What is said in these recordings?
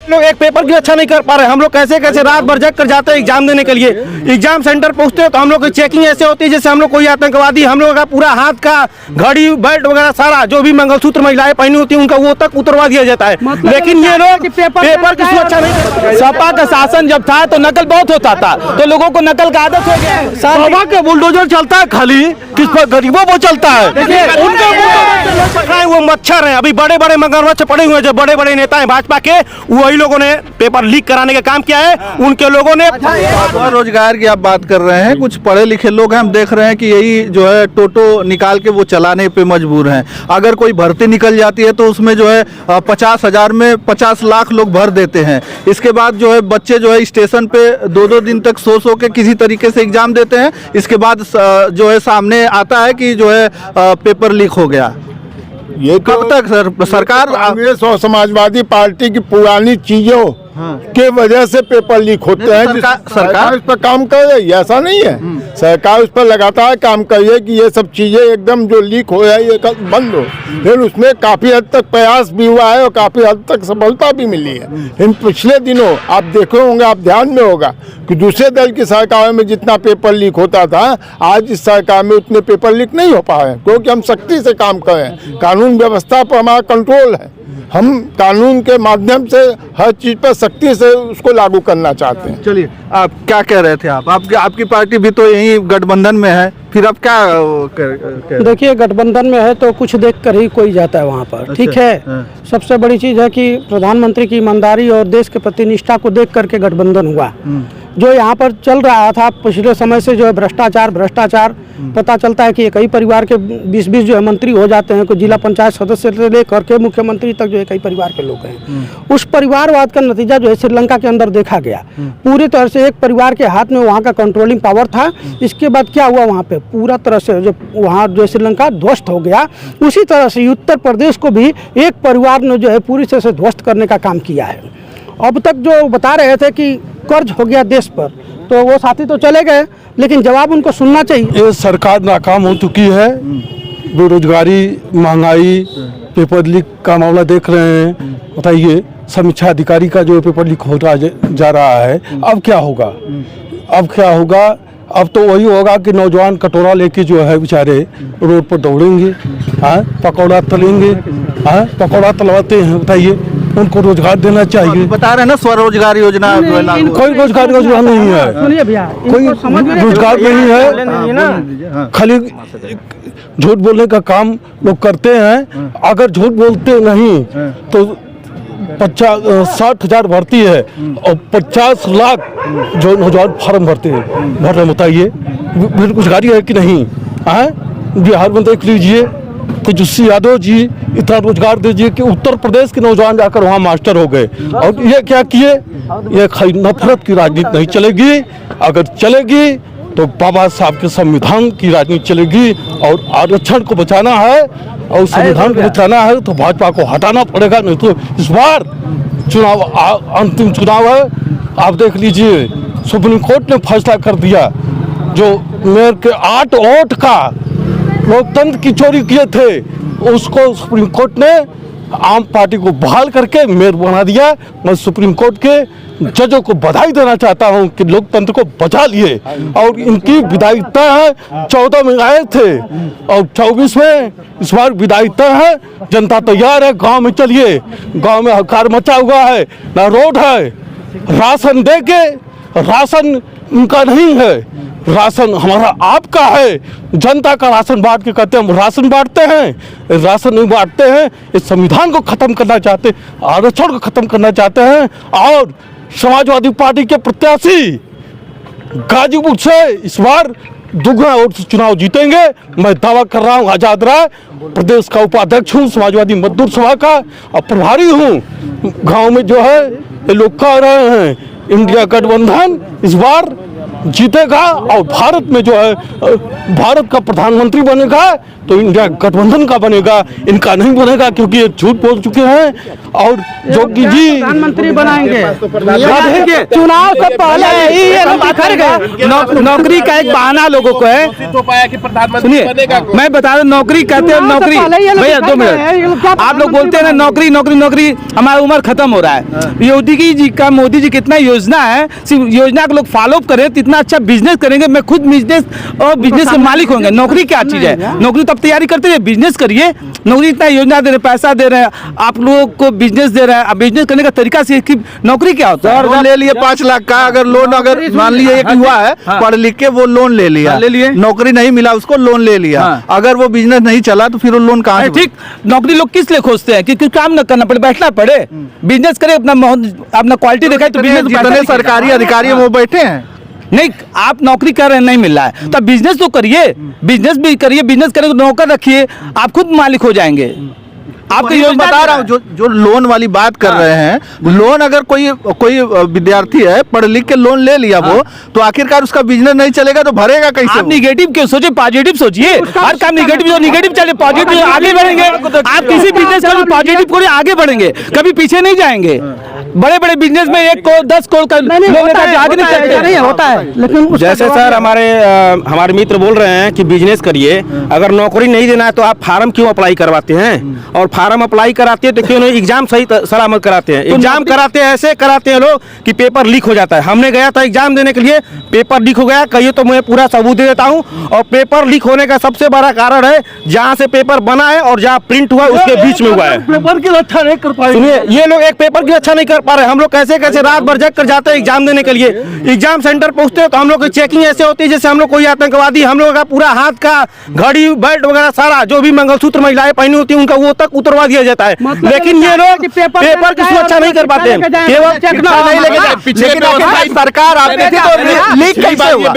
लोग एक पेपर भी अच्छा नहीं कर पा रहे। हम लोग कैसे कैसे रात भर जग कर जाते हैं एग्जाम देने के लिए। एग्जाम सेंटर पहुंचते हो तो हम लोग की चेकिंग ऐसे होती है जैसे हम लोग कोई आतंकवादी, हम लोगों का पूरा हाथ का घड़ी बेल्ट वगैरह सारा जो भी मंगलसूत्र महिलाएं पहनी होती है उनका वो तक उतरवा दिया जाता है। लेकिन ये लोग पेपर की सुरक्षा नहीं करते। सपा का शासन जब था तो नकल बहुत होता था, तो लोगों को नकल का आदत हो गया। सपा के बुलडोजर चलता है खाली, किस पर गरीबों को चलता है। उनका वो मच्छर है, अभी बड़े बड़े मगरमच्छ पड़े हुए हैं जो बड़े बड़े नेता हैं भाजपा के, वही लोगों ने पेपर लीक कराने का काम किया है। उनके लोगों ने रोजगार की आप बात कर रहे हैं, कुछ पढ़े लिखे लोग हैं, हम देख रहे हैं कि यही जो है टोटो निकाल के वो चलाने पे मजबूर हैं। अगर कोई भर्ती निकल जाती है तो उसमें जो है 50,000 में 50 लाख लोग भर देते हैं। इसके बाद जो है बच्चे जो है स्टेशन पे 2-2 दिन तक सो के किसी तरीके से एग्जाम देते हैं। इसके बाद जो है सामने आता है कि जो है पेपर लीक हो गया। ये कब तक सरकार कांग्रेस और समाजवादी पार्टी की पुरानी चीजों के वजह से पेपर लीक होते हैं। सरकार इस पर काम कर रही है, ऐसा नहीं है। सरकार उस पर लगातार काम कर रही है कि ये सब चीजें एकदम जो लीक हो रही है बंद हो। लेकिन उसमें काफी हद तक प्रयास भी हुआ है और काफी हद तक सफलता भी मिली है। इन पिछले दिनों आप देखे होंगे, आप ध्यान में होगा कि दूसरे दल की सरकार में जितना पेपर लीक होता था, आज इस सरकार में उतने पेपर लीक नहीं हो पा रहे हैं, क्योंकि हम सख्ती से काम कर रहे हैं। कानून व्यवस्था पर हमारा कंट्रोल है। हम कानून के माध्यम से हर चीज पर सख्ती से उसको लागू करना चाहते हैं। चलिए, आप क्या कह रहे थे? आपकी पार्टी भी तो यही गठबंधन में है, फिर आप क्या देखिए, गठबंधन में है तो कुछ देख कर ही कोई जाता है वहाँ पर। अच्छा, ठीक है। सबसे बड़ी चीज़ है कि प्रधानमंत्री की ईमानदारी और देश के प्रति निष्ठा को देख करके गठबंधन हुआ। जो यहाँ पर चल रहा था पिछले समय से जो है भ्रष्टाचार पता चलता है कि कई परिवार के 20-20 जो है मंत्री हो जाते हैं। कोई जिला पंचायत सदस्य से लेकर के मुख्यमंत्री तक जो है कई परिवार के लोग हैं। उस परिवारवाद का नतीजा जो है श्रीलंका के अंदर देखा गया। पूरी तरह से एक परिवार के हाथ में वहाँ का कंट्रोलिंग पावर था। इसके बाद क्या हुआ, वहाँ पे पूरा तरह से जो वहाँ जो श्रीलंका ध्वस्त हो गया। उसी तरह से उत्तर प्रदेश को भी एक परिवार ने जो है पूरी तरह से ध्वस्त करने का काम किया है। अब तक जो बता रहे थे कि कर्ज हो गया देश पर, तो वो साथी तो चले गए, लेकिन जवाब उनको सुनना चाहिए। ये सरकार नाकाम हो चुकी है। बेरोजगारी, महंगाई, पेपर लीक का मामला देख रहे हैं। बताइए, समीक्षा अधिकारी का जो पेपर लीक होता जा रहा है, अब क्या होगा? अब तो वही होगा कि नौजवान कटोरा लेके जो है बेचारे रोड पर दौड़ेंगे, पकौड़ा तलेंगे। पकौड़ा तलवाते हैं, बताइए, उनको रोजगार देना चाहिए। बता रहे हैं ना स्वरोजगार योजना। कोई रोजगार योजना नहीं है, कोई रोजगार नहीं है। खाली झूठ बोलने का काम लोग करते हैं। अगर झूठ बोलते नहीं तो 60,000 भर्ती है और 50 लाख जो नौजवान फार्म भरते हैं। भर रहे, बताइए बेरोजगारी है कि नहीं? बिहार में देख लीजिए, तेजस्वी यादव जी इतना रोजगार दीजिए कि उत्तर प्रदेश के नौजवान जाकर वहाँ मास्टर हो गए। और ये क्या किए? ये नफरत की राजनीति नहीं चलेगी। अगर चलेगी तो बाबा साहब के संविधान की राजनीति चलेगी। और आरक्षण को बचाना है और संविधान को बचाना है तो भाजपा को हटाना पड़ेगा। नहीं तो इस बार चुनाव अंतिम चुनाव है। आप देख लीजिए, सुप्रीम कोर्ट ने फैसला कर दिया, जो मेयर के 8 वोट का लोकतंत्र की चोरी किए थे, उसको सुप्रीम कोर्ट ने आम पार्टी को बहाल करके मेयर बना दिया। मैं सुप्रीम कोर्ट के जजों को बधाई देना चाहता हूं कि लोकतंत्र को बचा लिए। और इनकी विदाई तय है। 14 में आए थे और 24 में इस बार विदाई तय है। जनता तैयार है। गांव में चलिए, गांव में हकार मचा हुआ है, ना रोड है, राशन दे के, राशन उनका नहीं है, राशन हमारा आपका है। जनता का राशन बांट के कहते हैं हम राशन बांटते हैं, राशन नहीं बांटते हैं। इस संविधान को खत्म करना चाहते हैं, आरक्षण को खत्म करना चाहते हैं। और समाजवादी पार्टी के प्रत्याशी गाजीपुर से इस बार दुगना वोट से चुनाव जीतेंगे। मैं दावा कर रहा हूँ। आजाद राय प्रदेश का उपाध्यक्ष हूँ, समाजवादी मजदूर सभा का और प्रभारी हूँ। गाँव में जो है ये लोग कह रहे हैं इंडिया गठबंधन इस बार जीतेगा और भारत में जो है भारत का प्रधानमंत्री बनेगा तो इंडिया गठबंधन का बनेगा, इनका नहीं बनेगा, क्योंकि ये झूठ बोल चुके हैं। और जोगी जी प्रधानमंत्री बनाएंगे चुनाव से पहले ये नौकरी का एक बहाना लोगों को है। सुनिए, मैं बता रहा हूं, नौकरी कहते हैं नौकरी। भैया 2 मिनट, आप लोग बोलते हैं ना नौकरी नौकरी नौकरी, हमारा उम्र खत्म हो रहा है। योगी जी का, मोदी जी कितना योजना है, सिर्फ योजना को लोग फॉलो करें तो इतना अच्छा बिजनेस करेंगे। मैं खुद बिजनेस और बिजनेस के मालिक होंगे। नौकरी क्या चीज है? नौकरी तब तैयारी करते रहिए, बिजनेस करिए। नौकरी इतना योजना दे रहे, पैसा दे रहे हैं, आप लोगों को बिजनेस दे रहे हैं। अब बिजनेस करने का तरीका से कि नौकरी क्या होता है? लोन ले लिए 5 लाख का, अगर लोन अगर मान लीजिए एक युवा है पढ़ लिख के वो लोन ले लिया, ले लिए, नौकरी नहीं मिला उसको लोन ले लिया, अगर वो बिजनेस नहीं चला तो फिर वो लोन कहाँ से? ठीक, नौकरी लोग किस लिए खोजते हैं? कि काम न करना पड़े, बैठना पड़े, बिजनेस करे, अपना क्वालिटी दिखाए तो बिजनेस। जितने सरकारी अधिकारी वो बैठे हैं। नहीं, आप नौकरी कर रहे हैं, नहीं मिल रहा है तो बिजनेस तो करिए, बिजनेस भी करिए। बिजनेस करें तो नौकर रखिए, आप खुद मालिक हो जाएंगे। आपको योजना बता रहा हूँ, जो लोन वाली बात कर रहे हैं, लोन अगर कोई विद्यार्थी है पढ़ लिख के लोन ले लिया वो, तो आखिरकार उसका बिजनेस नहीं चलेगा तो भरेगा कैसे? आप निगेटिव क्यों सोचे, पॉजिटिव सोचिए। हर काम निगेटिव चले, पॉजिटिव आगे बढ़ेंगे। आप किसी बिजनेस को पॉजिटिव को आगे बढ़ेंगे, कभी पीछे नहीं जाएंगे। बड़े बड़े बिजनेस में 1 करोड़ 10 करोड़ का लोन नहीं होता है। लेकिन जैसे सर हमारे मित्र बोल रहे हैं कि बिजनेस करिए, अगर नौकरी नहीं देना है तो आप फार्म क्यों अप्लाई करवाते हैं? और फार्म अप्लाई कराते हैं तो क्यों नहीं एग्जाम सही सलामत कराते हैं? एग्जाम कराते हैं, ऐसे कराते हैं लोग कि पेपर लीक हो जाता है। हमने गया था एग्जाम देने के लिए, पेपर लीक हो गया, कहिए तो मैं पूरा सबूत दे देता हूँ। और पेपर लीक होने का सबसे बड़ा कारण है जहाँ से पेपर बना है और जहाँ प्रिंट हुआ उसके बीच में हुआ है। पेपर की रक्षा नहीं कर पाए। सुनिए, ये लोग एक पेपर की अच्छा नहीं कर पा रहे। हम लोग कैसे कैसे रात भर जग कर जाते हैं एग्जाम देने के लिए। एग्जाम सेंटर पहुंचते हैं तो हम लोग की चेकिंग ऐसे होती है जैसे हम लोग कोई आतंकवादी, हम लोग का पूरा हाथ का घड़ी बेल्ट वगैरह सारा जो भी मंगलसूत्र महिलाएं पहनी होती है उनका वो तक उतरवा दिया जाता है। लेकिन ये लोग पेपर की सुरक्षा नहीं कर पाते हैं, केवल नहीं लेके जाए। लेकिन सरकार आती थी तो लीक कैसे हुआ?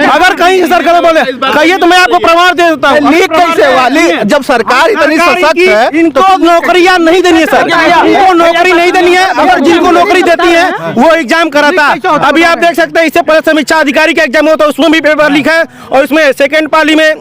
अगर कहीं से सरकार बोले कहिए तो मैं आपको प्रमाण दे देता हूँ। लीक कैसे हुआ? जब सरकार इतनी सशक्त है, इनको नौकरियां नहीं देनी है सर, इनको नौकरी नहीं देनी है। अगर जिनको नौकरी देती है वो एग्जाम कराता। अभी आप देख सकते हैं इससे पहले समीक्षा अधिकारी का एग्जाम होता है, उसमें भी पेपर लीक है। और इसमें सेकंड पाली में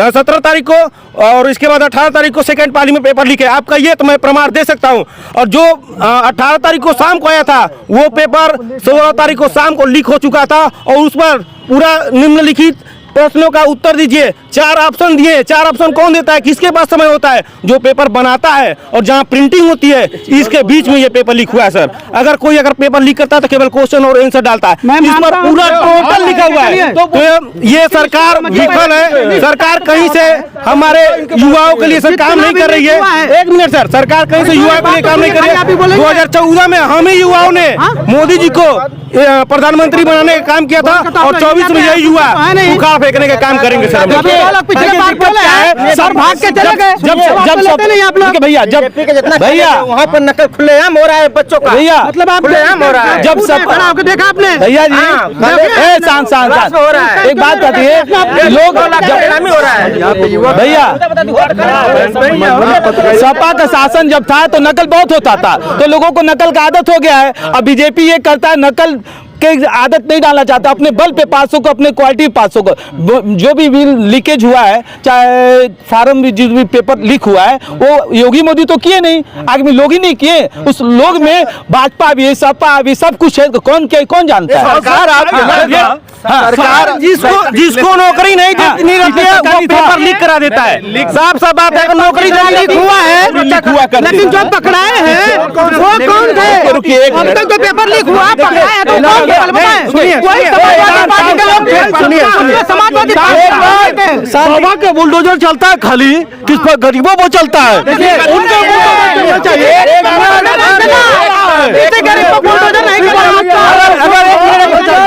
17 तारीख को और इसके बाद 18 तारीख को सेकंड पाली में पेपर लीक है। आपका ये तो मैं प्रमाण दे सकता हूं। और जो 18 तारीख को शाम को आया था वो पेपर 16 तारीख को शाम को लीक हो चुका था। और उस पर पूरा निम्नलिखित प्रश्नों का उत्तर दीजिए, 4 ऑप्शन दिए। 4 ऑप्शन कौन देता है? किसके पास समय होता है? जो पेपर बनाता है और जहां प्रिंटिंग होती है इसके बीच में ये पेपर लीक हुआ है सर। अगर कोई पेपर लीक करता है तो केवल क्वेश्चन और आंसर डालता है, इस पर पूरा टोटल लिखा हुआ है। तो ये सरकार विफल है। सरकार कहीं से हमारे युवाओं के लिए सर काम नहीं कर रही है। 1 मिनट सर, सरकार कहीं से युवाओं के लिए काम नहीं कर रही है। 2014 में हम ही युवाओं ने मोदी जी को प्रधानमंत्री बनाने का काम किया था और 24 में यही युवा उखाड़ फेंकने का काम करेंगे सर। पिछले बार बोले हैं सर, भाग के चले गए। जब भैया वहाँ पर नकल खुलेआम हो रहा है बच्चों का। भैया मतलब आप खुलेआम हो रहा है। जब सब देखा आपने भैया जी, शांत हो रहा है। एक बात कहती है, लोग हो रहा है भैया सपा का शासन जब था तो नकल बहुत होता था, तो लोगों को नकल का आदत हो गया है। अब बीजेपी ये करता है, नकल के आदत नहीं डालना चाहता, अपने बल पे पासों को, अपने क्वालिटी पासों को। जो भी बिल लीकेज हुआ है, चाहे फार्म जो भी पेपर लीक हुआ है, वो योगी मोदी तो किए नहीं, आगे लोग ही नहीं किए। उस लोग में भाजपा भी, सपा भी, सब कुछ है। कौन जानता है? सरकार जिसको नौकरी नहीं रहती है वो पेपर लीक करा देता है। साफ साफ बात है, नौकरी लीक हुआ है, लेकिन जो पकड़ाए हैं वो कौन थे? रुकिए, अब तक जो पेपर लीक हुआ पकड़ाए तो सपा के बुलडोजर चलता है खाली, किस पर गरीबों पर चलता है।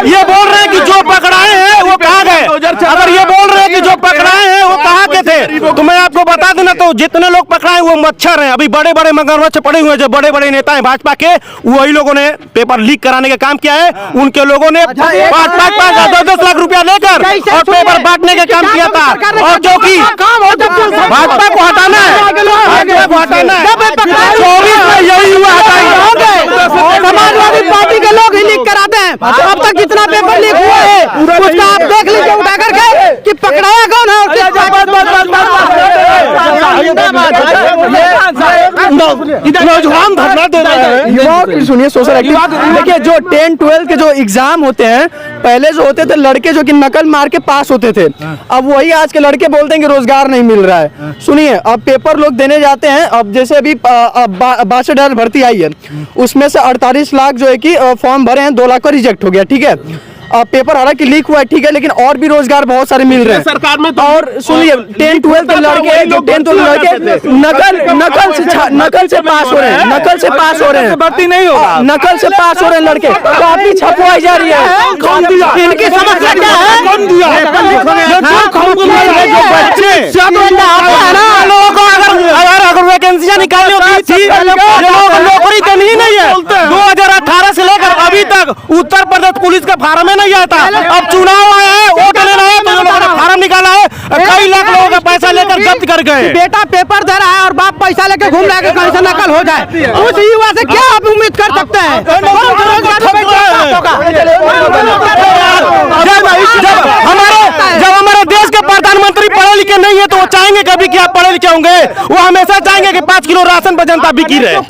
ये बोल रहे हैं कि जो पकड़ाए हैं वो कहाँ गए? अगर ये बोल रहे हैं कि जो पकड़ाए हैं वो कहाँ के थे, तो मैं आपको बता देना, तो जितने लोग पकड़ाए वो मच्छर हैं। अभी बड़े बड़े मगरमच्छ पड़े हुए हैं, जो बड़े बड़े नेता हैं भाजपा के, वही लोगों ने पेपर लीक कराने का काम किया है। उनके लोगों ने 5-10 लाख रुपया लेकर और पेपर बांटने का काम किया था। और जो कि भाजपा को हटाना है, भाजपा को हटाना है, 24 में यही हुआ, समाजवादी पार्टी के लोग ही लीक कराते हैं। अब तक कितना पेपर लीक हुआ है नौजवान धरना दे रहे हैं। युवाओं की सुनिए, सोशल एक्टिविटी देखिए, जो 10-12 के जो एग्जाम होते हैं, पहले जो होते थे लड़के जो कि नकल मार के पास होते थे, अब वही आज के लड़के बोलते हैं कि रोजगार नहीं मिल रहा है। सुनिए, अब पेपर लोग देने जाते हैं, अब जैसे अभी 62,000 भर्ती आई है, उसमें से 48 लाख जो है कि फॉर्म भरे हैं, 2 लाख का रिजेक्ट हो गया, ठीक है। पेपर हालांकि लीक हुआ है, ठीक है, लेकिन और भी रोजगार बहुत सारे मिल रहे हैं सरकार में तो और सुनिए 10-12 के लड़के, जो 10-12 लड़के नकल से पास हो रहे हैं, नकल से पास हो रहे हैं, भर्ती नहीं होगा, नकल से पास हो रहे हैं लड़के, कॉपी छपवाई जा रही है। कौन दिया? इनकी समस्या क्या है? कौन दिया? लोगों को अगर वैकेंसियां निकालनी होती थी, नौकरी देनी ही नहीं है। 2018 से लेकर अभी तक उत्तर प्रदेश पुलिस का फार्म में नहीं आता। अब चुनाव आया है, वोट लेना है, तो लोगों ने फार्म निकाला है, कई लाख लोगों का पैसा लेकर जब्त कर गए। बेटा पेपर दे रहा है और बाप पैसा लेके घूम रहा है कि कहीं से नकल हो जाए, उस युवा से क्या आप उम्मीद कर सकते हैं? जब हमारे देश के प्रधानमंत्री पढ़े लिखे नहीं है तो वो चाहेंगे कभी कि आप पढ़े लिखे होंगे? वो हमेशा चाहेंगे कि 5 किलो राशन पर जनता बिकी रहे।